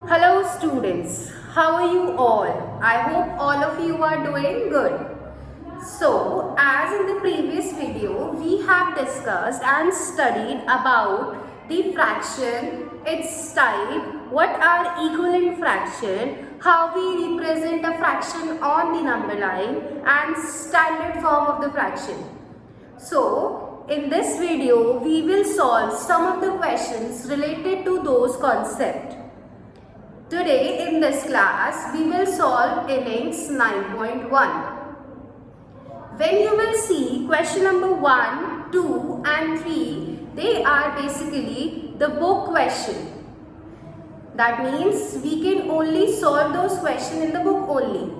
Hello students, how are you all? I hope all of you are doing good. So, as in the previous video, we have discussed and studied about the fraction, its type, what are equivalent fraction, how we represent a fraction on the number line and standard form of the fraction. So, in this video, we will solve some of the questions related to those concepts. Today in this class, we will solve innings 9.1. When you will see question number 1, 2 and 3, they are basically the book question. That means we can only solve those questions in the book only.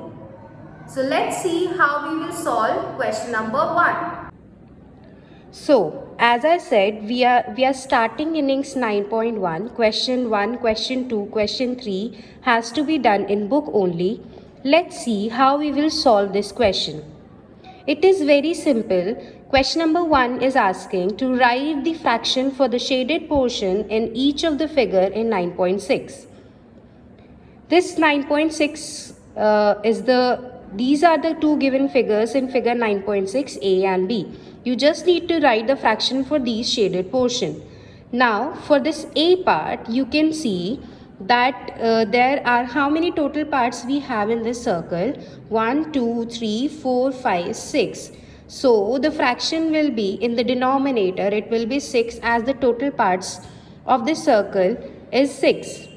So let's see how we will solve question number 1. So, as I said, we are starting innings 9.1. Question 1, question 2, question 3 has to be done in book only. Let's see how we will solve this question. It is very simple. Question number 1 is asking to write the fraction for the shaded portion in each of the figure in 9.6. This 9.6 these are the two given figures in figure 9.6 A and B. You just need to write the fraction for these shaded portion. Now for this A part, you can see that there are how many total parts we have in this circle? 1, 2, 3, 4, 5, 6. So the fraction will be in the denominator, it will be 6 as the total parts of this circle is 6.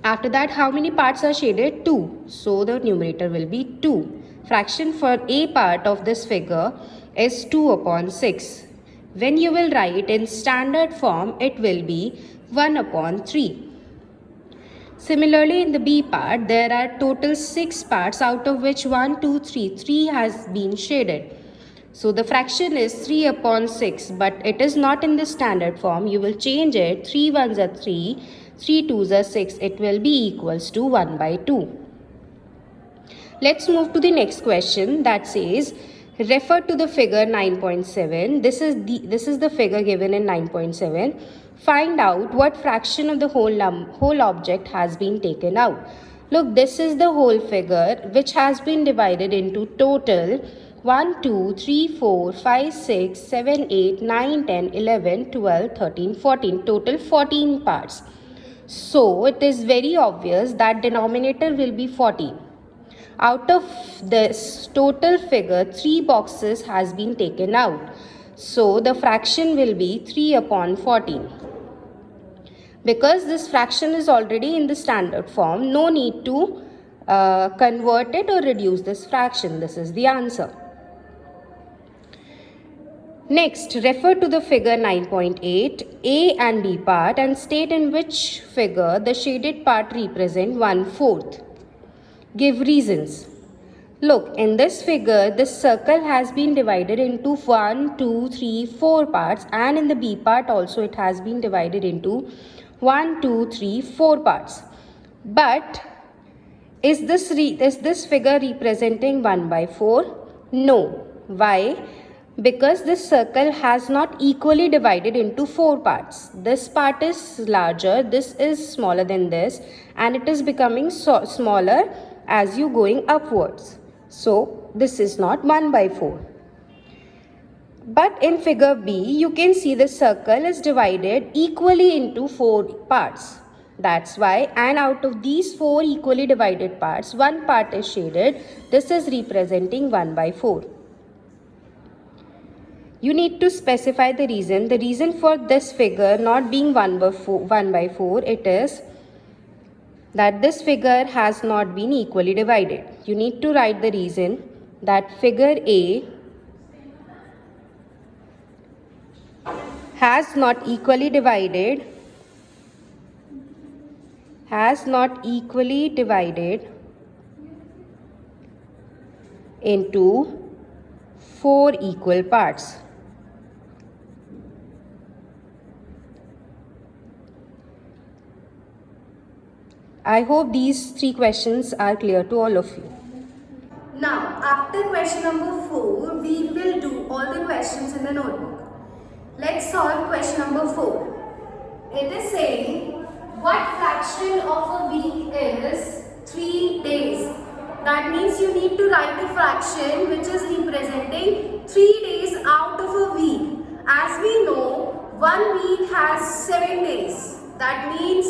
After that, how many parts are shaded? 2. So the numerator will be 2. Fraction for A part of this figure is 2 upon 6. When you will write in standard form, it will be 1 upon 3. Similarly, in the B part, there are total 6 parts, out of which 1, 2, 3. 3 has been shaded. So the fraction is 3 upon 6, but it is not in the standard form. You will change it. 3 ones are 3. 3 2s are 6. It will be equals to 1 by 2. Let's move to the next question that says, refer to the figure 9.7. This is the figure given in 9.7. Find out what fraction of the whole object has been taken out. Look, this is the whole figure which has been divided into total 1, 2, 3, 4, 5, 6, 7, 8, 9, 10, 11, 12, 13, 14. Total 14 parts. So it is very obvious that denominator will be 14. Out of this total figure, 3 boxes has been taken out. So the fraction will be 3 upon 14. Because this fraction is already in the standard form, no need to convert it or reduce this fraction. This is the answer. Next, refer to the figure 9.8, A and B part, and state in which figure the shaded part represent 1/4. Give reasons. Look, in this figure, this circle has been divided into 1, 2, 3, 4 parts, and in the B part also it has been divided into 1, 2, 3, 4 parts. But is this figure representing 1/4? No. Why? Because this circle has not equally divided into 4 parts. This part is larger, this is smaller than this, and it is becoming smaller as you going upwards. So this is not 1/4. But in figure B, you can see the circle is divided equally into 4 parts. That's why, and out of these 4 equally divided parts, one part is shaded. This is representing 1/4. You need to specify the reason. The reason for this figure not being 1/4, it is that this figure has not been equally divided. You need to write the reason that figure A has not equally divided into 4 equal parts. I hope these 3 questions are clear to all of you. Now, after question number 4, we will do all the questions in the notebook. Let's solve question number 4. It is saying what fraction of a week is 3 days? That means you need to write a fraction which is representing 3 days out of a week. As we know, 1 week has 7 days. That means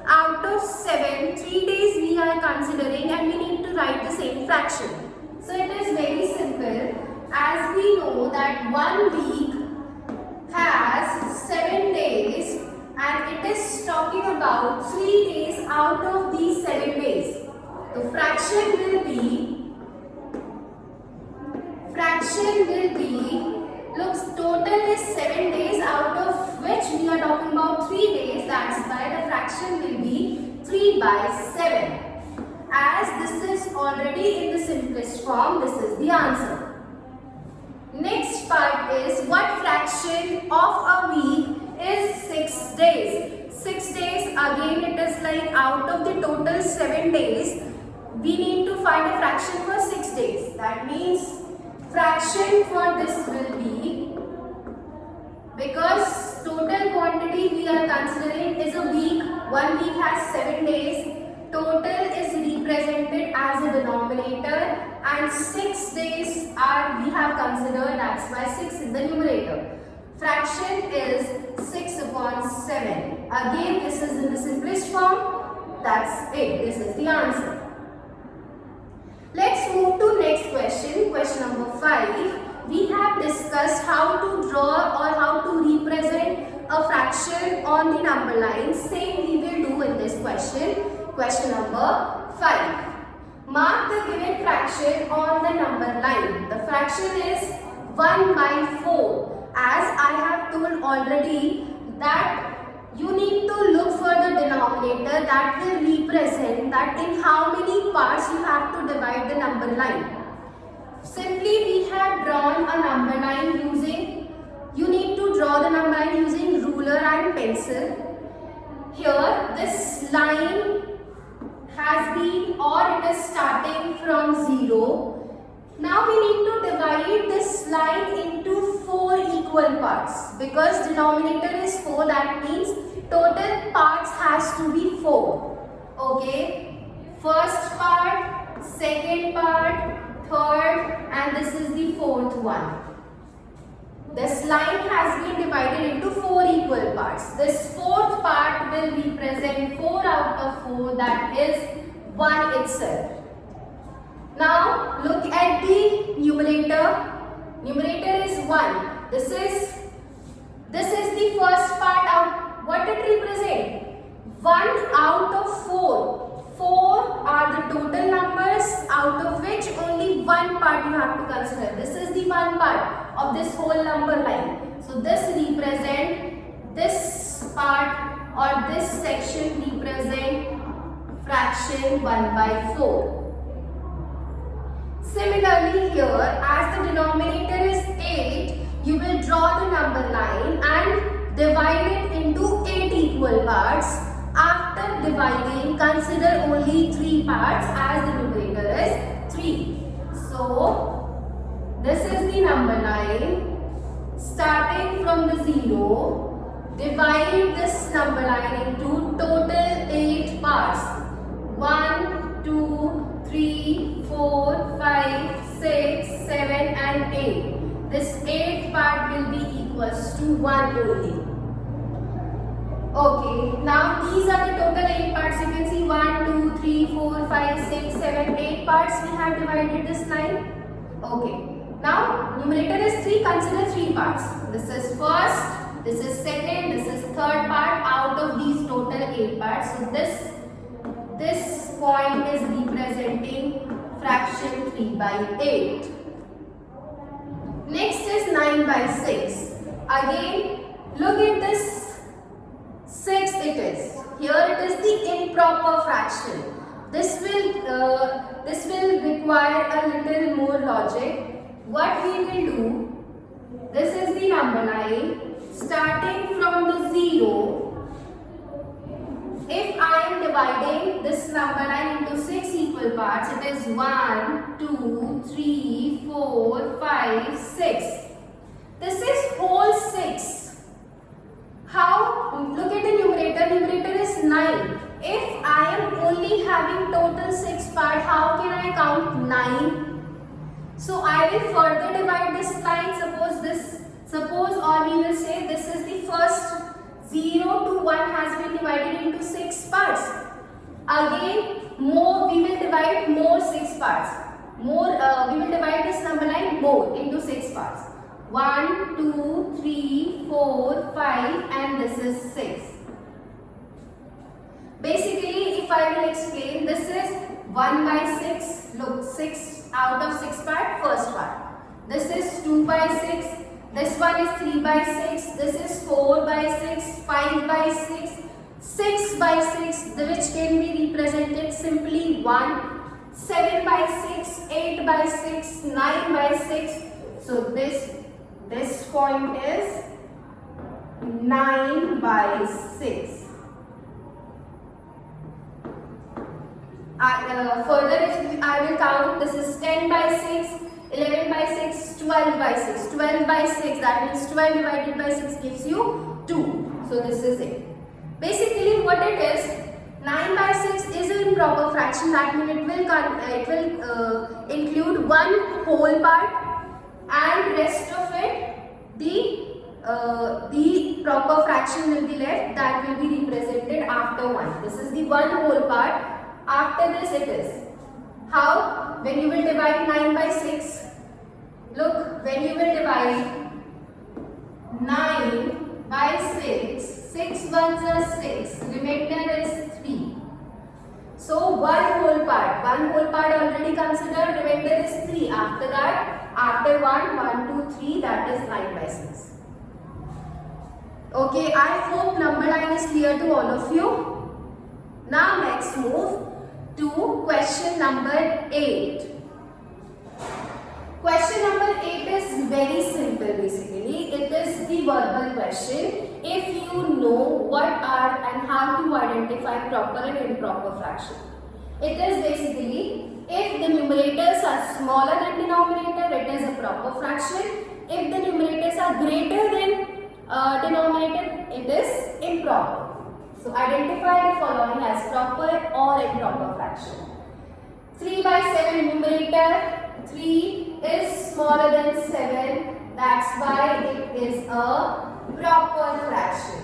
out of 7, 3 days we are considering and we need to write the same fraction. So it is very simple. As we know that 1 week has 7 days and it is talking about 3 days out of these 7 days. The fraction will be, looks total is 7 days out of which we are talking about 3 days. That's why the fraction will be 3 by 7. As this is already in the simplest form, this is the answer. Next part is what fraction of a week is 6 days. 6 days, again it is like out of the total 7 days, we need to find a fraction for 6 days. That means fraction for this will be, because total quantity we are considering is a week, 1 week has 7 days, total is represented as a denominator and 6 days are we have considered, that's why 6 is the numerator. Fraction is 6 upon 7. Again this is in the simplest form, that's it, this is the answer. Let's move to next question, question number 5. We have discussed how to draw or how to represent a fraction on the number line. Same we will do in this question. Question number 5. Mark the given fraction on the number line. The fraction is 1 by 4. As I have told already that you need to look for the denominator that will represent that in how many parts you have to divide the number line. Simply we have drawn a number line using, you need to draw the number line using ruler and pencil. Here this line has been, or it is starting from 0. Now we need to divide this line into 4 equal parts. Because denominator is 4, that means total parts has to be 4. Okay. First part, second part, third, and this is the fourth one. This line has been divided into 4 equal parts. This fourth part will represent 4 out of 4, that is 1 itself. Now look at the numerator. Numerator is 1. This is the first part out. What it represents? 1 out of 4. 4 are the total numbers out of which only one part you have to consider. This is the one part of this whole number line. So this represent, this part or this section represent fraction 1 by 4. Similarly here, as the denominator is 8, you will draw the number line and divide it into 8 equal parts. After dividing, consider only 3 parts as the numerator is 3. So, this is the number line. Starting from the 0, divide this number line into total 8 parts. 1, 2, 3, 4, 5, 6, 7 and 8. This 8th part will be equals to 1 only. Okay, now these are the total 8 parts. You can see 1, 2, 3, 4, 5, 6, 7, 8 parts we have divided this line. Okay, now numerator is 3, consider 3 parts. This is first, this is second, this is third part out of these total 8 parts. So this point is representing fraction 3 by 8. Next is 9 by 6. Again, look at this 6 it is. Here it is the improper fraction. This will require a little more logic. What we will do, this is the number line. Starting from the 0, if I am dividing this number line into 6 equal parts, it is 1, 2, 3, 4, 5, 6. This is whole 6. How? Look at the numerator. Numerator is 9. will further divide this line. Suppose or we will say this is the first 0 to 1 has been divided into 6 parts. Again, we will divide more 6 parts. We will divide this number line more into 6 parts. 1, 2, 3, 4, 5 and this is 6. Basically, if I will explain, this is 1 by 6. Look, 6 out of 6 part, first part. This is 2 by 6. This one is 3 by 6. This is 4 by 6, 5 by 6, 6 by 6, which can be represented simply 1, 7 by 6, 8 by 6, 9 by 6. So this point is 9 by 6. Further, if I will count, this is 10 by 6, 11 by 6, 12 by 6. 12 by 6, that means 12 divided by 6 gives you 2. So this is it. Basically what it is, 9 by 6 is an improper fraction. That means it will include one whole part and rest of it, the proper fraction will be left, that will be represented after 1. This is the one whole part. After this it is. How? When you will divide 9 by 6, look, when you will divide 9 by 6, 6 ones are 6, remainder is 3. So one whole part already considered, remainder is 3. After that, after 1, 2, 3, that is 9 by 6. Okay, I hope number line is clear to all of you. Now let's move to question number 8. Question number 8 is very simple basically. It is the verbal question. If you know what are and how to identify proper and improper fraction. It is basically, if the numerators are smaller than denominator, it is a proper fraction. If the numerators are greater than denominator, it is improper. So identify the following as proper or improper fraction. 3 by 7 numerator, 3 is smaller than 7, that's why it is a proper fraction.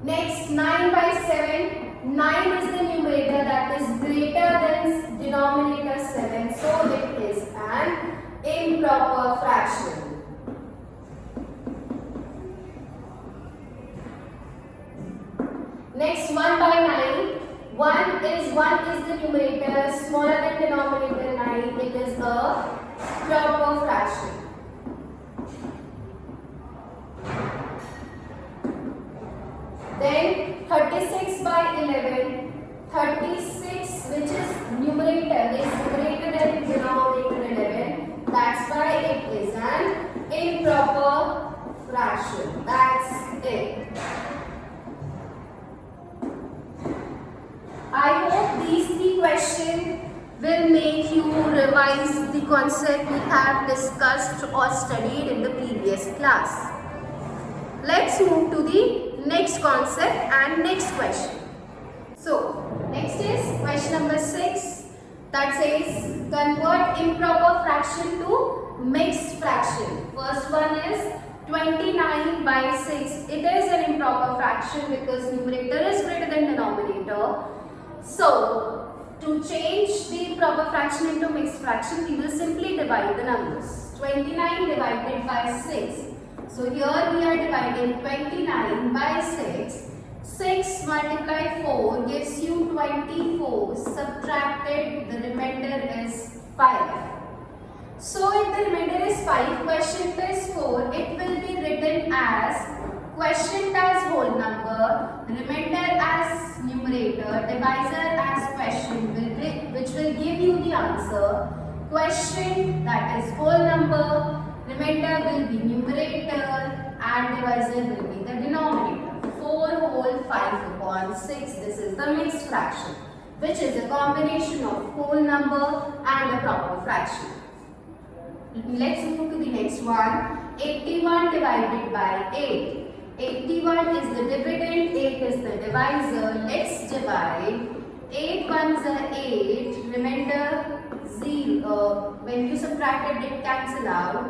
Next, 9 by 7, 9 is the numerator that is greater than denominator 7, so it is an improper fraction. Next, 1 by 9, 1 is the numerator, smaller than denominator 9, it is a proper fraction. Then 36 by 11, 36 which is numerator is greater than denominator 11, that's why it is an improper fraction. That's it. I hope these 3 questions will make you revise the concept we have discussed or studied in the previous class. Let's move to the next concept and next question. So, next is question number 6 that says convert improper fraction to mixed fraction. First one is 29 by 6. It is an improper fraction because numerator is greater than denominator. So, to change the proper fraction into mixed fraction, we will simply divide the numbers. 29 divided by 6. So, here we are dividing 29 by 6. 6 multiplied 4 gives you 24. Subtracted, the remainder is 5. So, if the remainder is 5, quotient is 4, it will be written as quotient as whole number, remainder as numerator, divisor as quotient, which will give you the answer. Quotient, that is whole number, remainder will be numerator and divisor will be the denominator. 4 whole 5 upon 6, this is the mixed fraction, which is a combination of whole number and a proper fraction. Let's move to the next one. 81 divided by 8. 81 is the dividend, 8 is the divisor. Let's divide 8 ones are 8. Remainder 0. When you subtracted it cancel out.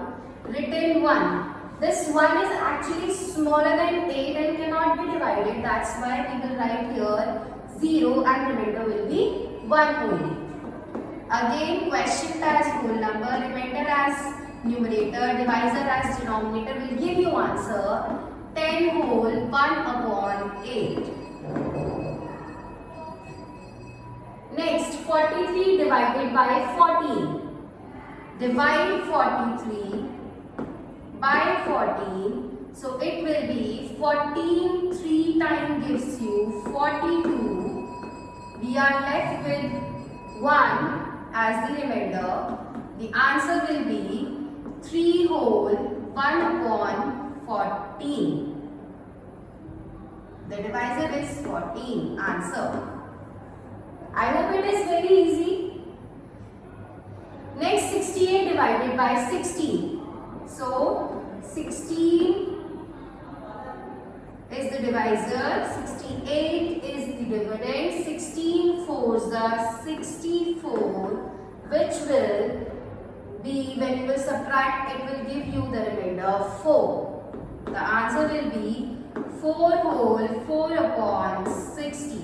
Written 1. This 1 is actually smaller than 8 and cannot be divided. That's why we will write here 0 and remainder will be 1 only. Again, quotient as whole number, remainder as numerator, divisor as denominator will give you answer 10 whole 1 upon 8. Next, 43 divided by 14. Divide 43 by 14. So it will be 14 3 times gives you 42. We are left with 1 as the remainder. The answer will be 3 whole 1 upon 14. The divisor is 14. Answer. I hope it is very easy. Next, 68 divided by 16. So 16 is the divisor, 68 is the dividend, 16 fours are 64, which will be, when you will subtract, it will give you the remainder 4. The answer will be 4 whole 4 upon 60.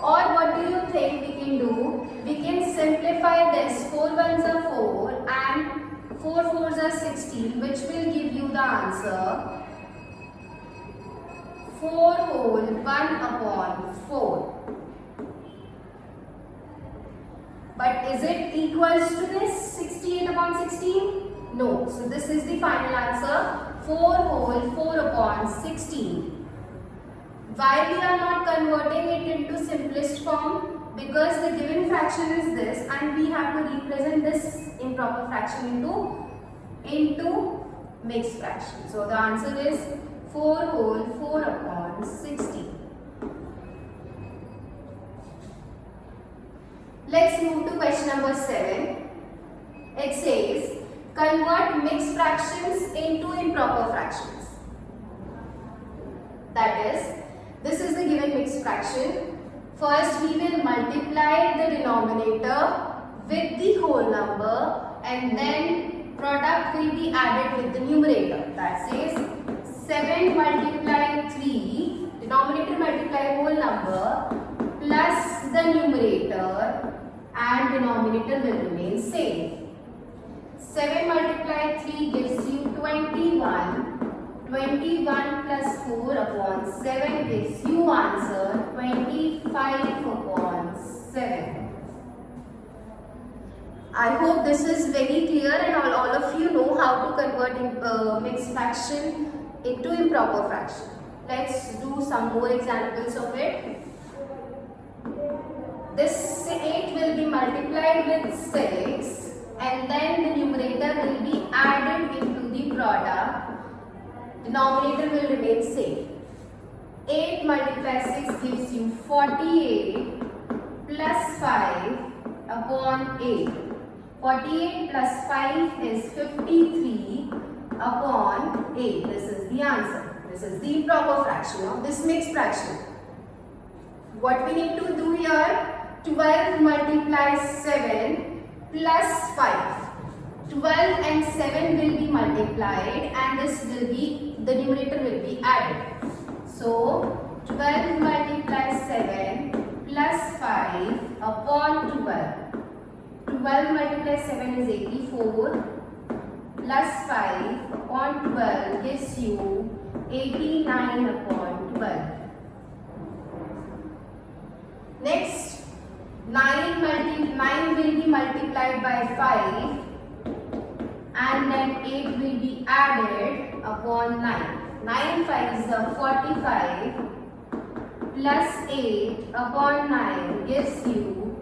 Or what do you think we can do? We can simplify this. 4 ones are 4 and 4 fours are 16, which will give you the answer 4 whole 1 upon 4. But is it equals to this 68 upon 16? No. So this is the final answer, 4 whole 4 upon 16. Why we are not converting it into simplest form? Because the given fraction is this and we have to represent this improper fraction into mixed fraction. So the answer is 4 whole 4 upon 60. Let's move to question number 7. It says, convert mixed fractions into improper fractions. That is, this is the given mixed fraction. First, we will multiply the denominator with the whole number and then product will be added with the numerator. That says 7 multiply 3, denominator multiply whole number plus the numerator and denominator will remain same. 7 multiply 3 gives you 21. 21 plus 4 upon 7 gives you answer 25 upon 7. I hope this is very clear and all of you know how to convert mixed fraction into improper fraction. Let's do some more examples of it. This 8 will be multiplied with 6 and then the numerator will be added into the product. Denominator will remain same. 8 multiplied 6 gives you 48 plus 5 upon 8. 48 plus 5 is 53 upon 8. This is the answer. This is the improper fraction of this mixed fraction. What we need to do here? 12 multiplies 7 plus 5. 12 and 7 will be multiplied and this will be, the numerator will be added. So 12 multiplies 7 plus 5 upon 12. 12 multiplies 7 is 84 plus 5 upon 12 gives you 89 upon 12. Next, 9 will be multiplied by 5 and then 8 will be added upon 9. 9 5s are 45 plus 8 upon 9 gives you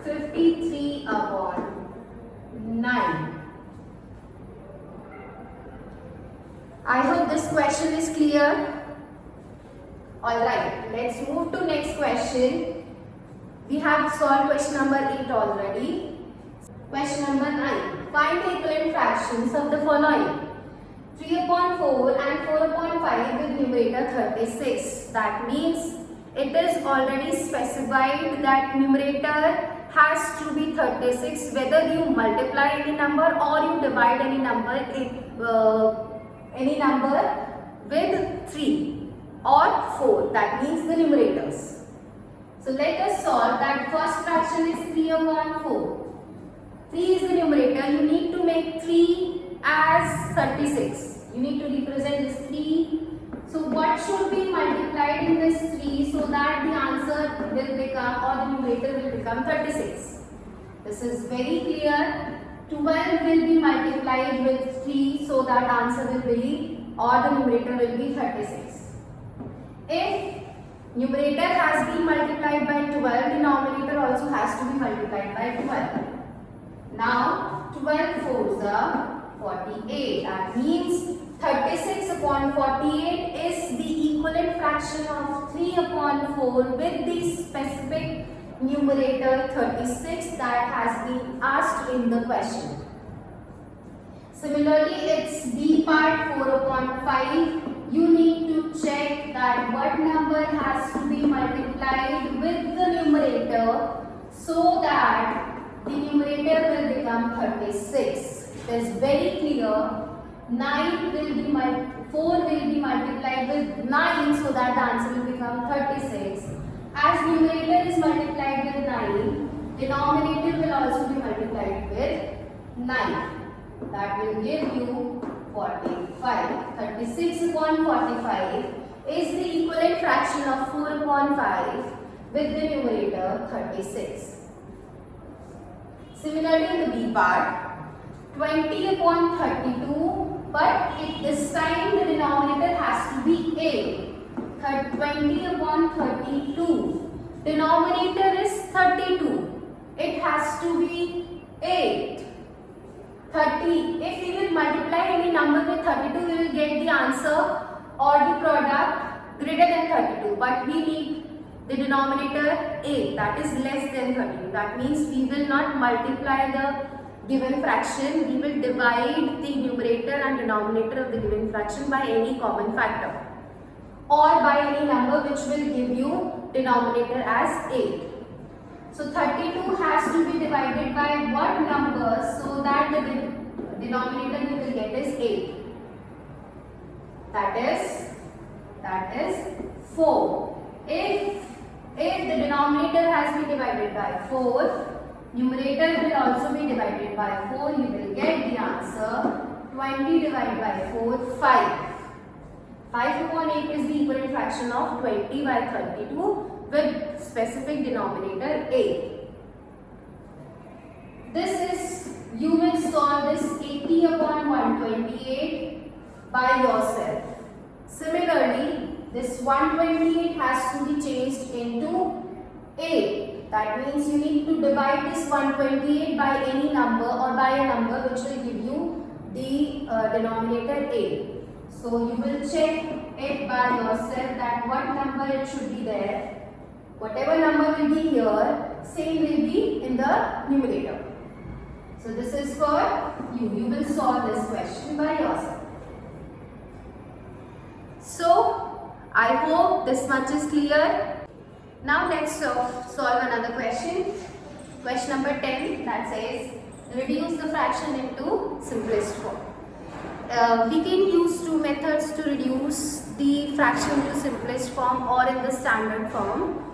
53 upon 9. I hope this question is clear. Alright, let's move to next question. We have solved question number 8 already. Question number 9. Find the equivalent fractions of the following. 3 upon 4 and 4 upon 5 with numerator 36. That means it is already specified that numerator has to be 36 whether you multiply any number or you divide any number with 3 or 4. That means the numerators. So let us solve that. First fraction is 3 upon 4. 3 is the numerator. You need to make 3 as 36. You need to represent this 3. So what should be multiplied in this 3 so that the answer will become, or the numerator will become 36. This is very clear. 12 will be multiplied with 3 so that answer will be, or the numerator will be 36. If numerator has been multiplied by 12, denominator also has to be multiplied by 12. Now 12 fours are 48. That means 36 upon 48 is the equivalent fraction of 3 upon 4 with the specific numerator 36 that has been asked in the question. Similarly, it's B part 4 upon 5. You need to check that what number has to be multiplied with the numerator so that the numerator will become 36. It is very clear. 4 will be multiplied with 9 so that the answer will become 36. As numerator is multiplied with 9, denominator will also be multiplied with 9. That will give you 45. 36 upon 45 is the equivalent fraction of 4 upon 5 with the numerator 36. Similarly, in the B part, 20 upon 32, but this time the denominator has to be 8. 20 upon 32. Denominator is 32. It has to be 8. 30. If we will multiply any number with 32, we will get the answer or the product greater than 32. But we need the denominator 8, that is less than 32. That means we will not multiply the given fraction. We will divide the numerator and denominator of the given fraction by any common factor or by any number which will give you denominator as 8. So 32 has to be divided by what number so that the denominator we will get is 8. That is 4. If the denominator has been divided by 4, numerator will also be divided by 4. You will get the answer 20 divided by 4, 5. 5 upon 8 is the equivalent fraction of 20 by 32 with specific denominator 8. You will solve this 80 upon 128 by yourself. Similarly, this 128 has to be changed into 8. That means you need to divide this 128 by any number or by a number which will give you the denominator 8. So you will check it by yourself that what number it should be there. Whatever number will be here, same will be in the numerator. So this is for you. You will solve this question by yourself. So I hope this much is clear. Now let's solve another question. Question number 10 that says reduce the fraction into simplest form. We can use two methods to reduce the fraction to simplest form or in the standard form.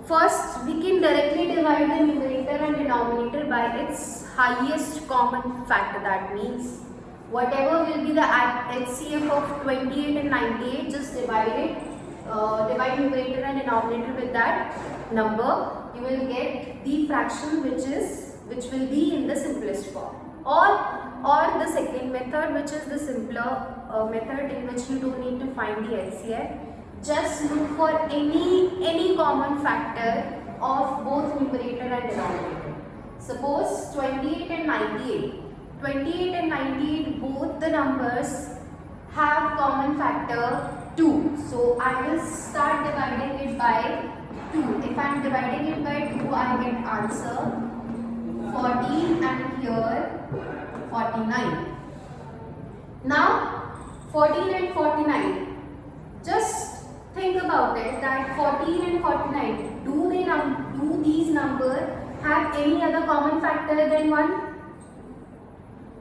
First, we can directly divide the numerator and denominator by its highest common factor. That means whatever will be the HCF of 28 and 98, just divide it. Divide numerator and denominator with that number. You will get the fraction which will be in the simplest form. Or the second method, which is the simpler method in which you don't need to find the HCF. Just look for any common factor of both numerator and denominator. Suppose 28 and 98. 28 and 98, both the numbers have common factor 2. So I will start dividing it by 2. If I am dividing it by 2, I get answer 14 and here 49. Now 14 and 49. Just think about it that 14 and 49, do these numbers have any other common factor than 1?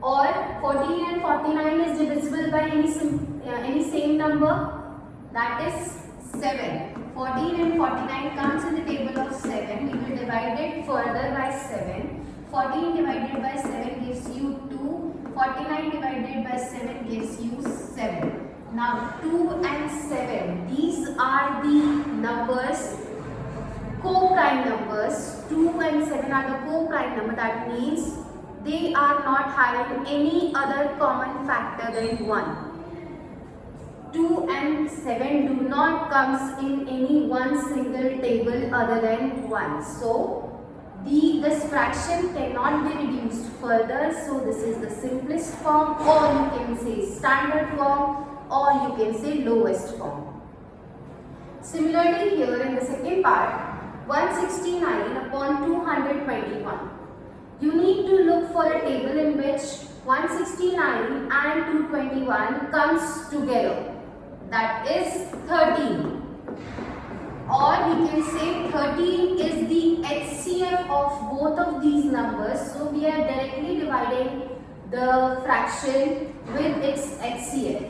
Or 14 and 49 is divisible by any same number? That is 7. 14 and 49 comes in the table of 7. We will divide it further by 7. 14 divided by 7 gives you 2. 49 divided by 7 gives you 7. Now 2 and 7, these are the numbers, co-prime numbers. 2 and 7 are the co-prime number. That means they are not having any other common factor than 1. 2 and 7 do not comes in any one single table other than 1. So this fraction cannot be reduced further. So this is the simplest form, or you can say standard form, or you can say lowest form. Similarly, here in the second part, 169 upon 221. You need to look for a table in which 169 and 221 comes together. That is 13. Or we can say 13 is the HCF of both of these numbers. So we are directly dividing the fraction with its HCF.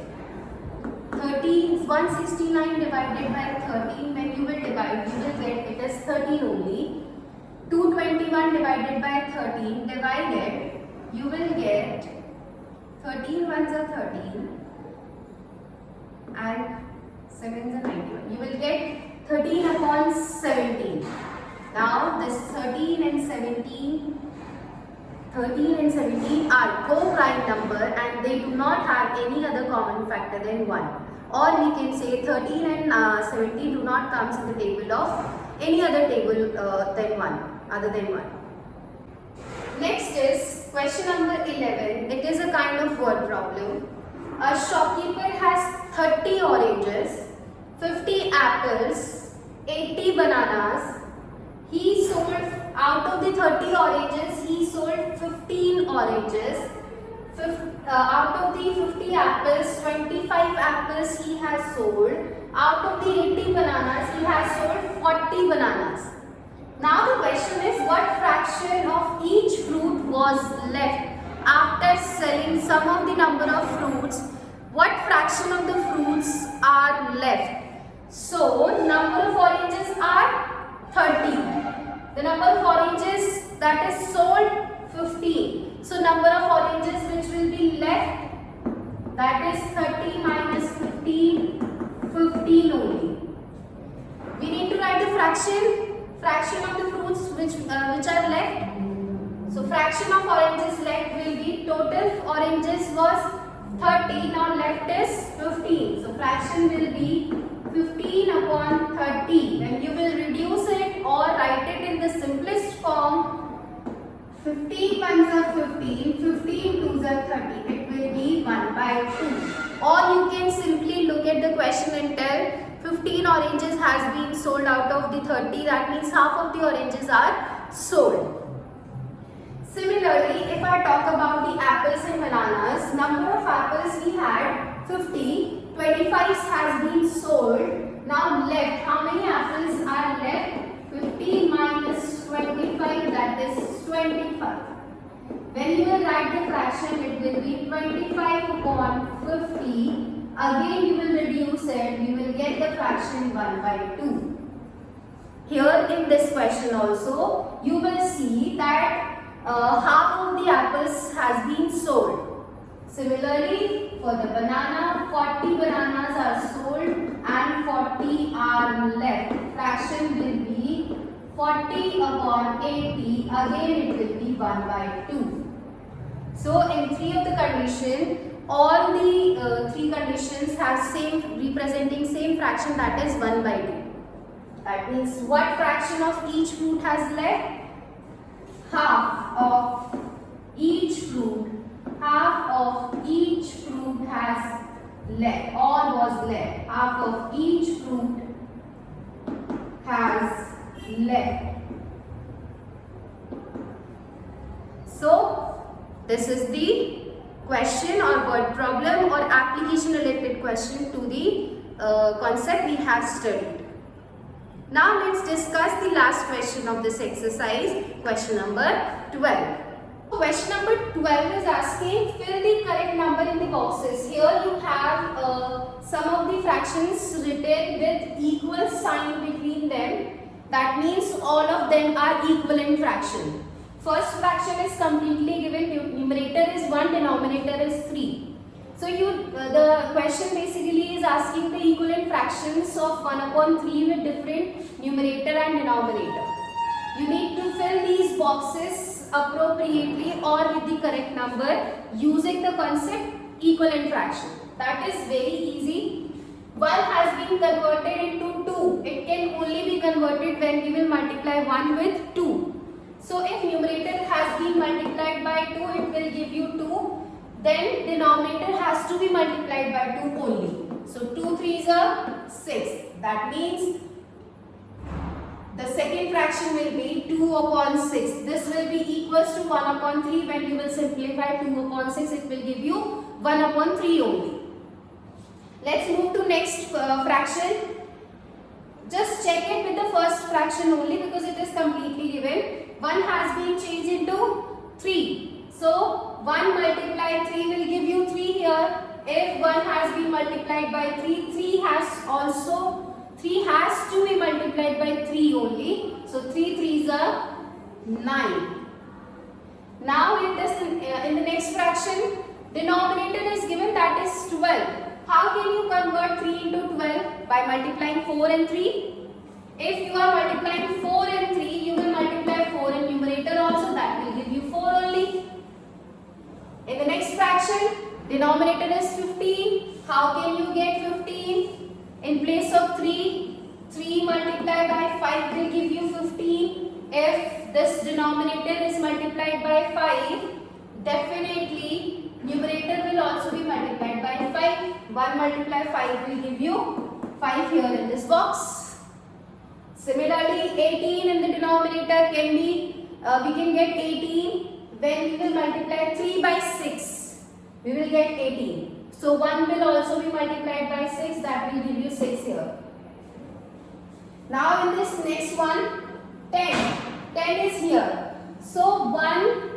169 divided by 13, when you will divide, you will get it as 13 only. 221 divided by 13 divided, you will get 13 ones are 13 and 7s are 91. You will get 13 upon 17. Now this 13 and 17 are co-prime number and they do not have any other common factor than 1. Or we can say 13 and 17 do not comes in the table of any other table than 1, other than 1. Next is question number 11. It is a kind of word problem. A shopkeeper has 30 oranges, 50 apples, 80 bananas. He sold, out of the 30 oranges, he sold 15 oranges. Out of the 50 apples, 25 apples he has sold. Out of the 80 bananas, he has sold 40 bananas. Now the question is, what fraction of each fruit was left after selling some of the number of fruits? What fraction of the fruits are left? So, number of oranges are 30. The number of oranges that is sold, 15. So, number of oranges which will be left, that is 30 minus 15, 15 only. We need to write the fraction of the fruits which are left. So, fraction of oranges left will be, total oranges was 30, now left is 15. So, fraction will be 15 upon 30. Then you will reduce it or write it in the simplest form. 15 ones are 15, 15 twos are 30. It will be 1 by 2. Or you can simply look at the question and tell 15 oranges has been sold out of the 30. That means half of the oranges are sold. Similarly, if I talk about the apples and bananas, number of apples we had 50, 25 has been sold. Now left, how many apples are left? 50 minus 25, that is 25. When you will write the fraction, it will be 25 upon 50. Again you will reduce it, you will get the fraction 1 by 2. Here in this question also, you will see that half of the apples has been sold. Similarly, for the banana, 40 bananas are sold and 40 are left. Fraction will be 40 upon 80. Again it will be 1 by 2. So in three of the condition, all the three conditions have representing same fraction, that is 1 by 2. That means what fraction of each fruit has left? Half of each fruit has left or was left. Half of each fruit has left. So this is the question or word problem or application related question to the concept we have studied. Now let's discuss the last question of this exercise, question number 12. Question number 12 is asking fill the correct number in the boxes. Here you have some of the fractions written with equal sign between them. That means all of them are equivalent fraction. First fraction is completely given, numerator is 1, denominator is 3. So the question basically is asking the equivalent fractions of 1 upon 3 with different numerator and denominator. You need to fill these boxes appropriately or with the correct number using the concept equivalent fraction. That is very easy. 1 has been converted into 2. It can only be converted when we will multiply 1 with 2. So if numerator has been multiplied by 2, it will give you 2. Then denominator has to be multiplied by 2 only. So 2 3s are 6. That means the second fraction will be 2 upon 6. This will be equals to 1 upon 3. When you will simplify 2 upon 6, it will give you 1 upon 3 only. Let's move to next fraction. Just check it with the first fraction only because it is completely given. 1 has been changed into 3. So 1 multiplied 3 will give you 3 here. If 1 has been multiplied by 3, 3 has to be multiplied by 3 only. So 3 3s are 9. Now in the next fraction, denominator is given, that is 12. How can you convert 3 into 12? By multiplying 4 and 3. If you are multiplying 4 and 3, you will multiply 4 in numerator also, that will give you 4 only. In the next fraction, denominator is 15. How can you get 15? In place of 3, 3 multiplied by 5 will give you 15. If this denominator is multiplied by 5, definitely numerator will also be multiplied by 5. 1 multiply 5 will give you 5 here in this box. Similarly, 18 in the denominator can be, we can get 18 when we will multiply 3 by 6. We will get 18. So 1 will also be multiplied by 6, that will give you 6 here. Now in this next one, 10. 10 is here. So 1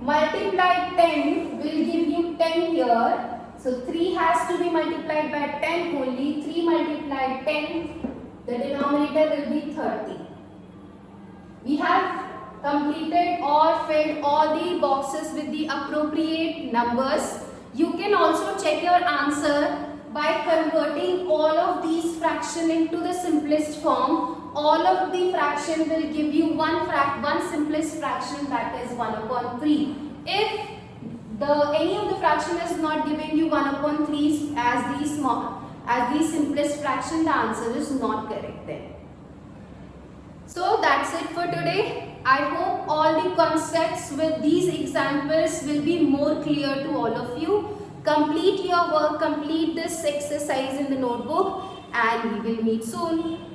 multiplied 10 will give you 10 here. So 3 has to be multiplied by 10 only. 3 multiplied 10, the denominator will be 30. We have completed or filled all the boxes with the appropriate numbers. You can also check your answer by converting all of these fractions into the simplest form. All of the fraction will give you one simplest fraction, that is 1 upon 3. If any of the fraction is not giving you 1 upon 3 as the simplest fraction, the answer is not correct then. So that's it for today. I hope all the concepts with these examples will be more clear to all of you. Complete your work, complete this exercise in the notebook, and we will meet soon.